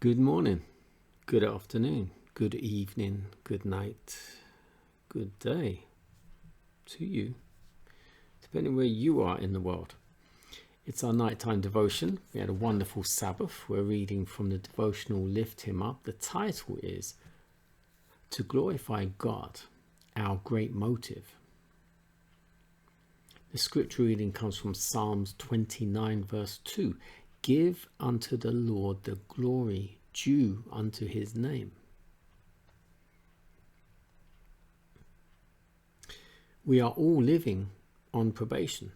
Good morning, good afternoon, good evening, good night, good day to you, depending where you are in the world. It's our nighttime devotion. We had a wonderful Sabbath. We're reading from the devotional Lift Him Up. The title is To Glorify God, Our Great Motive. The scripture reading comes from Psalms 29 verse 2. Give unto the Lord the glory due unto his name. We are all living on probation.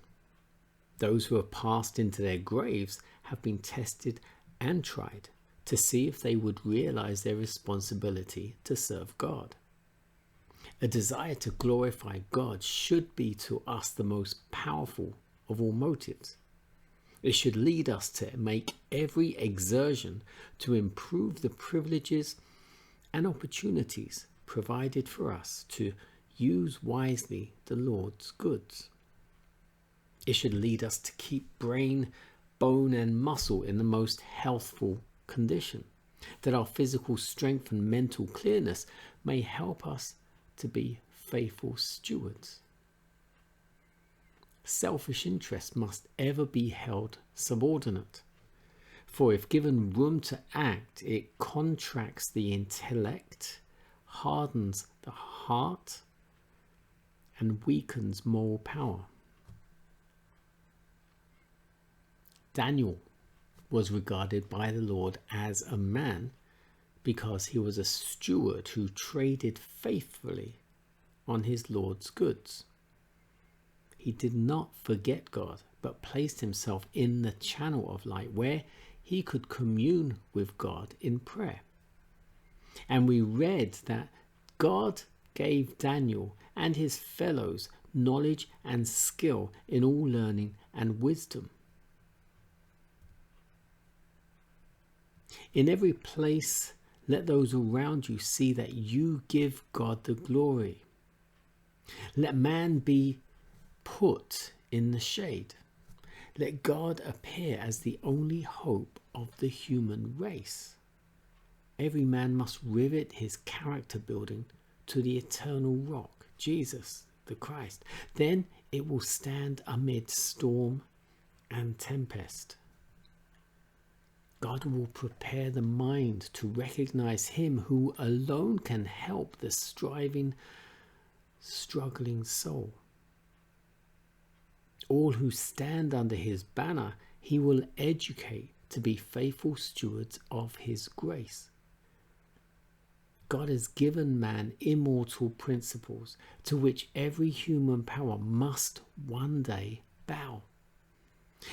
Those who have passed into their graves have been tested and tried to see if they would realize their responsibility to serve God. A desire to glorify God should be to us the most powerful of all motives. It should lead us to make every exertion to improve the privileges and opportunities provided for us to use wisely the Lord's goods. It should lead us to keep brain, bone and muscle in the most healthful condition, that our physical strength and mental clearness may help us to be faithful stewards. Selfish interest must ever be held subordinate, for if given room to act, it contracts the intellect, hardens the heart, and weakens moral power. Daniel was regarded by the Lord as a man because he was a steward who traded faithfully on his Lord's goods. He did not forget God, but placed himself in the channel of light where he could commune with God in prayer. And we read that God gave Daniel and his fellows knowledge and skill in all learning and wisdom. In every place, let those around you see that you give God the glory. Let man be put in the shade. Let God appear as the only hope of the human race. Every man must rivet his character building to the eternal rock, Jesus the Christ. Then it will stand amid storm and tempest. God will prepare the mind to recognize him who alone can help the striving, struggling soul. All who stand under his banner, he will educate to be faithful stewards of his grace. God has given man immortal principles to which every human power must one day bow.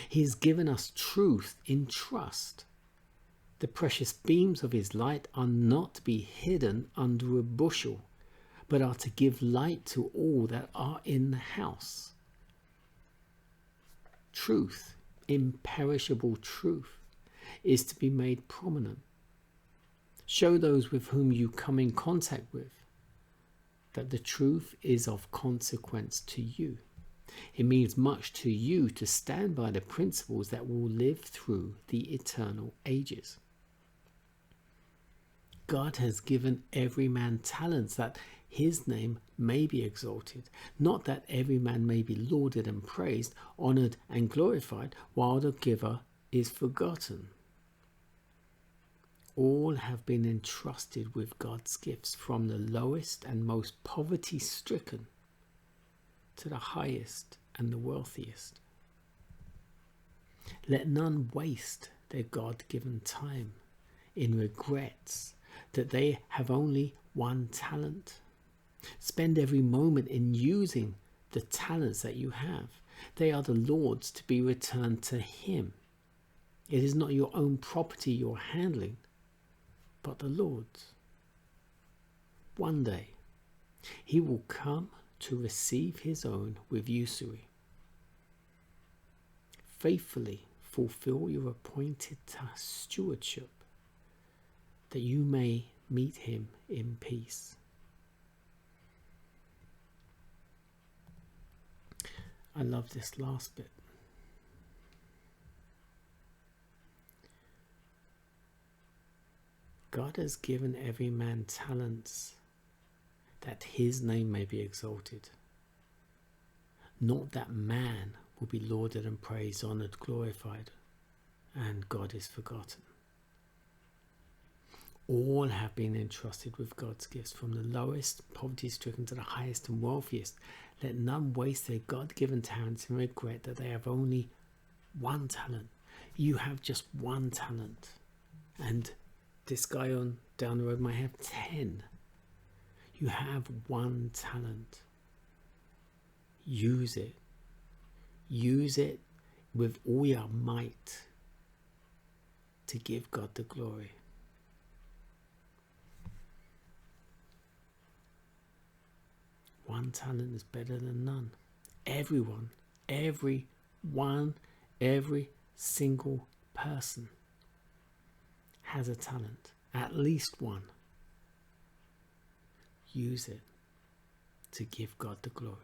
He has given us truth in trust. The precious beams of his light are not to be hidden under a bushel, but are to give light to all that are in the house. Truth, imperishable truth, is to be made prominent. Show those with whom you come in contact with that the truth is of consequence to you. It means much to you to stand by the principles that will live through the eternal ages. God has given every man talents that his name may be exalted, not that every man may be lauded and praised, honoured and glorified, while the giver is forgotten. All have been entrusted with God's gifts, from the lowest and most poverty-stricken to the highest and the wealthiest. Let none waste their God-given time in regrets that they have only one talent. Spend every moment in using the talents that you have. They are the Lord's, to be returned to him. It is not your own property you're handling, but the Lord's. One day, he will come to receive his own with usury. Faithfully fulfill your appointed stewardship, that you may meet him in peace. I love this last bit. God has given every man talents, that his name may be exalted. Not that man will be lauded and praised, honoured, glorified, and God is forgotten. All have been entrusted with God's gifts, from the lowest, poverty-stricken, to the highest and wealthiest. Let none waste their God-given talents and regret that they have only one talent. You have just one talent, and this guy on down the road might have 10. You have one talent. Use it. Use it with all your might to give God the glory. One talent is better than none. Everyone, every single person has a talent, at least one. Use it to give God the glory.